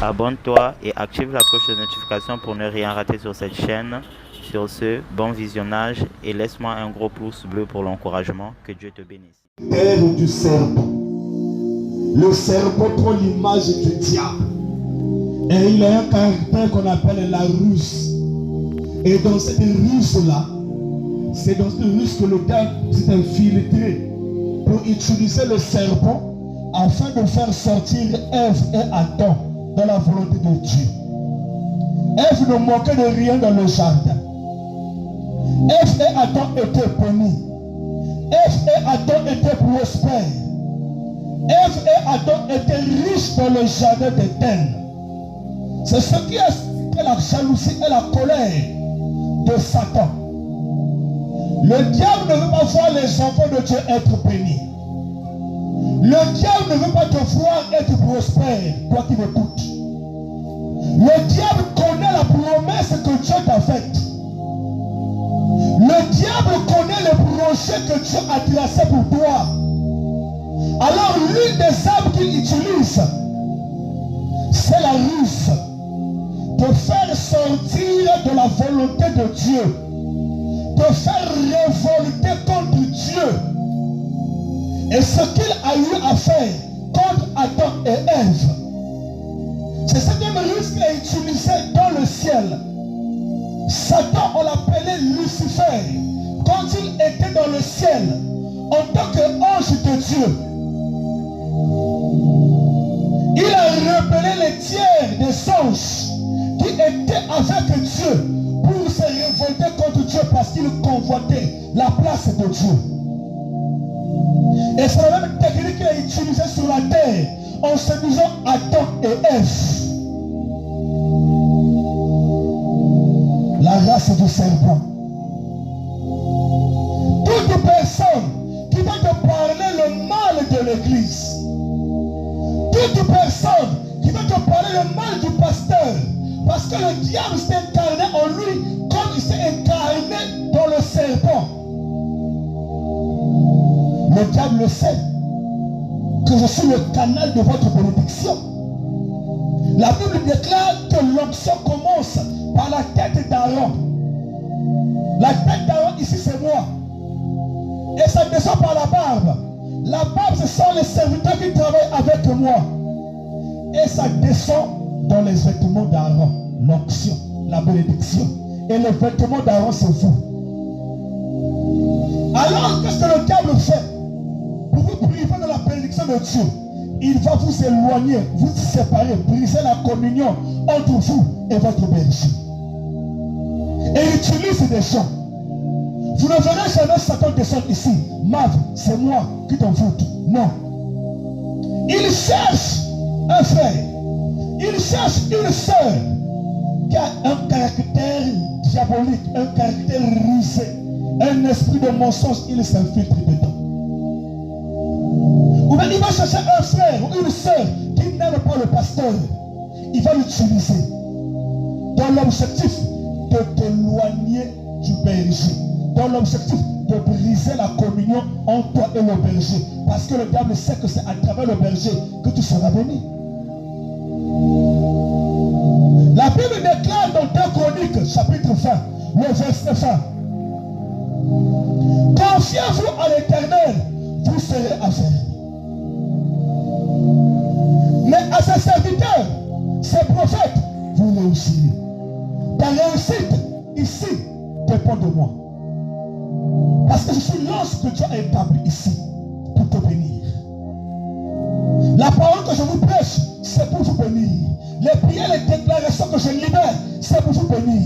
Abonne-toi et active la cloche de notification pour ne rien rater sur cette chaîne. Sur ce, bon visionnage et laisse-moi un gros pouce bleu pour l'encouragement. Que Dieu te bénisse. Terre du serpent. Le serpent prend l'image du diable. Et il a un caractère qu'on appelle la ruse. Et dans cette ruse-là, c'est dans cette ruse que le diable s'est infiltré pour utiliser le serpent afin de faire sortir Ève et Adam dans la volonté de Dieu. Ève ne manquait de rien dans le jardin. Ève et Adam étaient bénis. Ève et Adam étaient prospères. Ève et Adam étaient riches dans le jardin d'Éden. C'est ce qui a expliqué la jalousie et la colère de Satan. Le diable ne veut pas voir les enfants de Dieu être bénis. Le diable ne veut pas te voir être prospère, toi qui m'écoutes. Le diable connaît la promesse que Dieu t'a faite. Le diable connaît le projet que Dieu a tracé pour toi. Alors l'une des armes qu'il utilise, c'est la ruse. Te faire sortir de la volonté de Dieu. Te faire révolter contre Dieu. Et ce qu'il a eu à faire contre Adam et Ève, c'est cette même ruse qu'il a utilisé dans le ciel. Satan, on l'appelait Lucifer. Quand il était dans le ciel, en tant qu'ange de Dieu, il a repéré les tiers des anges qui étaient avec Dieu pour se révolter contre Dieu parce qu'ils convoitaient la place de Dieu. Et c'est la même technique qu'il a utilisée sur la terre en séduisant Adam et Ève. La race du serpent. Toute personne qui va te parler le mal de l'église, toute personne qui va te parler le mal du pasteur, parce que le diable s'est incarné en lui comme il s'est incarné dans le serpent. Le diable le sait que je suis le canal de votre bénédiction. La Bible déclare que l'onction commence par la tête d'Aaron. La tête d'Aaron ici c'est moi. Et ça descend par la barbe. La barbe ce sont les serviteurs qui travaillent avec moi. Et ça descend dans les vêtements d'Aaron. L'onction, la bénédiction. Et les vêtements d'Aaron c'est vous. Alors qu'est-ce que le diable fait? Pour vous priver de la bénédiction de Dieu, il va vous éloigner, vous séparer, briser la communion entre vous et votre berger. Et il utilise des gens. Vous ne verrez jamais Satan descendre ici. Mav, c'est moi qui t'envoûte. Non. Il cherche un frère. Il cherche une sœur qui a un caractère diabolique, un caractère rusé, un esprit de mensonge, il s'infiltre dedans. Ou bien il va chercher un frère ou une sœur qui n'aime pas le pasteur. Il va l'utiliser dans l'objectif de t'éloigner du berger. Dans l'objectif de briser la communion entre toi et le berger. Parce que le diable sait que c'est à travers le berger que tu seras béni. La Bible déclare dans 2 Chroniques, chapitre 20, le verset 20. Confiez-vous à l'Éternel, vous serez affermis. Mais à ses serviteurs, ses prophètes, vous réussirez. Ta réussite ici dépend de moi. Parce que je suis l'ange que Dieu a établi ici pour te bénir. La parole que je vous prêche, c'est pour vous bénir. Les prières, les déclarations que je libère, c'est pour vous bénir.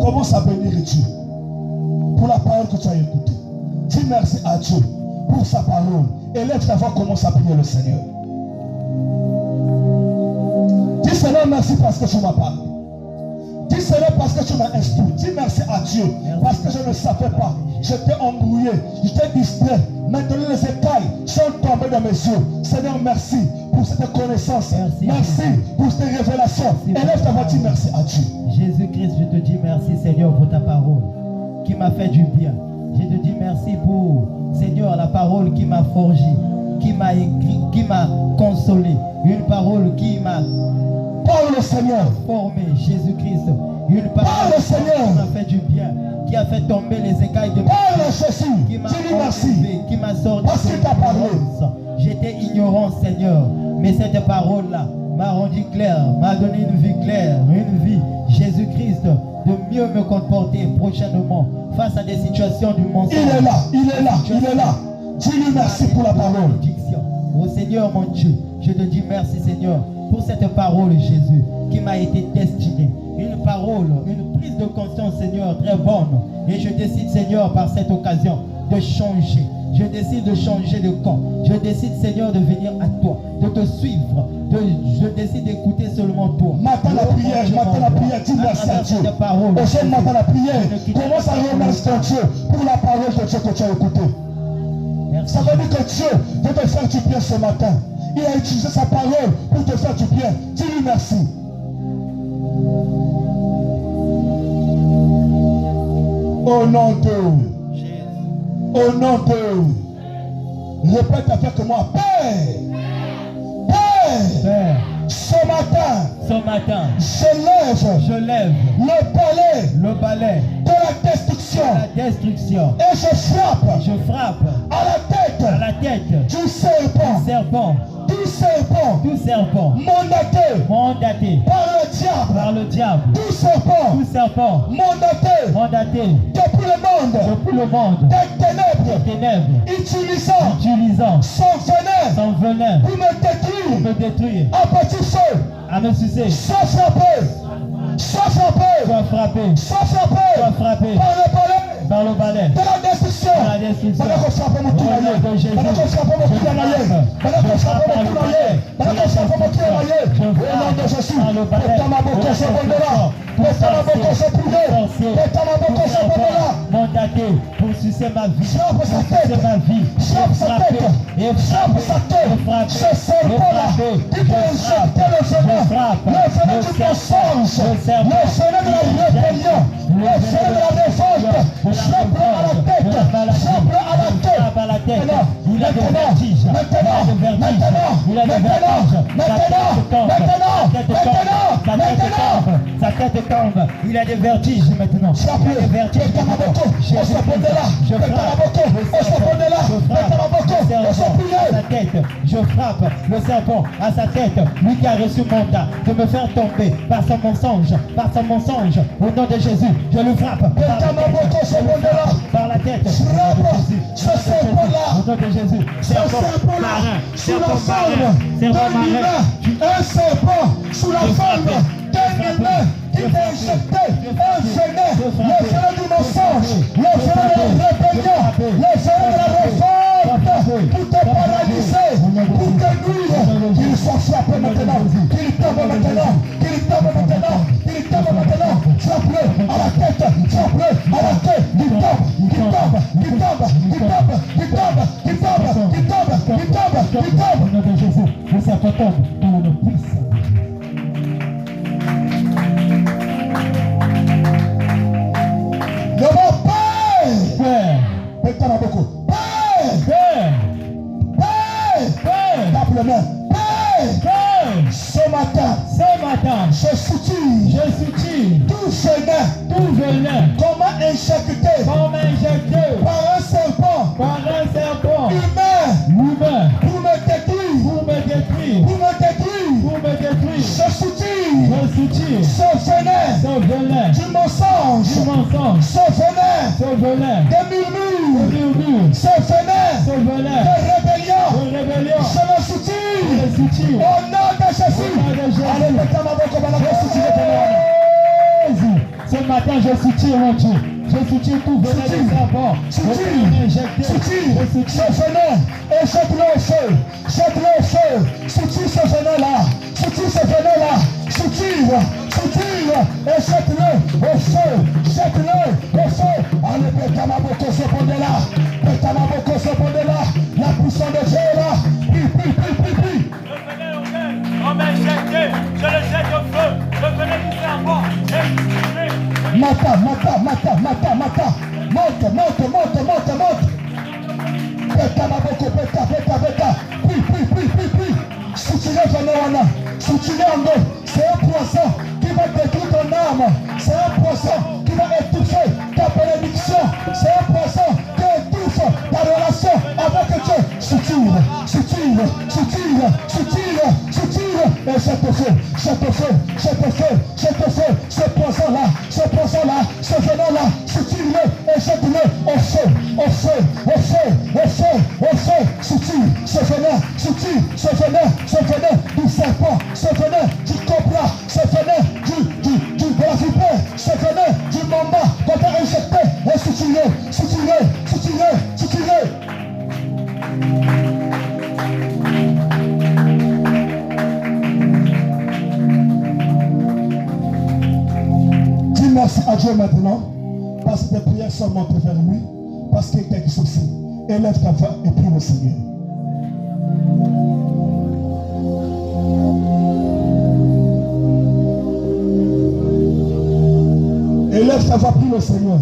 Commence à bénir Dieu pour la parole que tu as écoutée. Dis merci à Dieu pour sa parole. Élève ta voix, commence à prier le Seigneur. Dis Seigneur, merci parce que tu m'as parlé. Dis Seigneur parce que tu m'as instruit. Dis merci à Dieu parce que je ne savais pas. J'étais embrouillé, j'étais distrait. Maintenant les écailles sont tombées dans mes yeux. Seigneur, merci pour cette connaissance. Merci pour cette révélation. Élève ta voix, dis merci à Dieu. Jésus-Christ, je te dis merci Seigneur pour ta parole qui m'a fait du bien. Je te dis merci pour Seigneur la parole qui m'a forgé. qui m'a écrit, qui m'a consolé, une parole qui m'a Parle le Seigneur. formé, Jésus-Christ, une Parle, parole Seigneur. qui m'a fait du bien, qui a fait tomber les écailles de Parle Jésus. qui m'a Dis-lui merci. enlevé, qui m'a sorti Parce qu'il t'a parlé. l'ignorance. J'étais ignorant, Seigneur, mais cette parole-là m'a rendu clair, m'a donné une vie claire, une vie, Jésus-Christ, de mieux me comporter prochainement face à des situations du mensonge. Il est là, il est là, il est là. Dis-lui merci pour la parole. Ô Seigneur mon Dieu, je te dis merci Seigneur pour cette parole Jésus qui m'a été destinée. Une parole, une prise de conscience Seigneur très bonne. Et je décide Seigneur par cette occasion de changer. Je décide de changer de camp. Je décide Seigneur de venir à toi, de te suivre. Je décide d'écouter seulement toi. Matin la prière, dis merci à Dieu. Aujourd'hui matin la prière, commence à remercier ton Dieu pour la parole de Dieu que tu as écoutée. Merci. Ça veut dire que Dieu veut te faire du bien ce matin. Il a utilisé sa parole pour te faire du bien. Dis-lui merci. Au nom de Jésus. Au nom de répète avec moi. Père, Père, Père, ce matin, je lève le balai de la destruction la destruction. et je frappe À la tête du serpent, serpent, tout serpent mandaté par le diable, tout serpent mandaté depuis le monde des ténèbres, utilisant son venin pour me détruire, à petit feu, à me sucer, soit frappé par le balai de la destruction. mandaté pour sucer ma vie, Frappe sa tête. Frappe sa tête. Frappe sa tête. Ce serpent-là qui peut injecter le venin du mensonge, le venin de la rébellion, le venin de la révolte. Frappe-le à la tête. Frappe-le à la tête. Il a des vertiges. Sa tête tombe. Il a des vertiges maintenant. Il a des vertiges. Je frappe le serpent à sa tête. Lui qui a reçu mandat de me faire tomber par son mensonge. Au nom de Jésus, je le frappe par la tête. Ce serpent-là, Au nom de Jésus. sous la forme d'un humain, un serpent sous la forme d'un humain qui t'a injecté un venin, le venin du mensonge, le venin de la rébellion, le venin de la révolte, pour te paralyser, pour te nuire, qu'il soit frappé maintenant, qu'il tombe maintenant, frappe-le à la tête, qu'il tombe. Au nom de Jésus, le serpent tombe dans le puissant. Le mot Père, Père, Père, beaucoup. Père, tape le main. Père, ce matin, je soutire tout venin, comment injecté par un serpent humain pour me détruire. Je soutire ce venin du mensonge, ce venin des murmures, ce venin de rébellion. Je le soutire au nom de Jésus. Allez, mettez ma boca, ce matin, je soutiens mon Dieu. Je soutiens tout venin de serpent. soutire ce venin et jette-le au feu. Soutire ce venin-là. Soutire et jette-le au feu. Allez, Betamaboko Sepondela. La puissance de Dieu est là. Prie. On m'a injecté, je le jette au feu, je venais du serpent, Mata. Monte. Betamaboko, beta. C'est un poisson qui va détruire ton âme. C'est un poisson qui va étouffer ta bénédiction. C'est un poisson qui étouffe ta relation avec Dieu. Soutire. Et je te fais. Ce poisson-là, ce venin-là, soutire-le et jette-le au feu. Soutire ce venin du serpent, ce venin du cobra, ce venin de la vipère, ce venin du mamba qu'on t'a injecté et soutire. Dis merci à Dieu maintenant, parce que tes prières sont montées vers lui, parce qu'il t'a exaucé. Élève ta voix et prie le Seigneur. Élève ta voix, prie le Seigneur.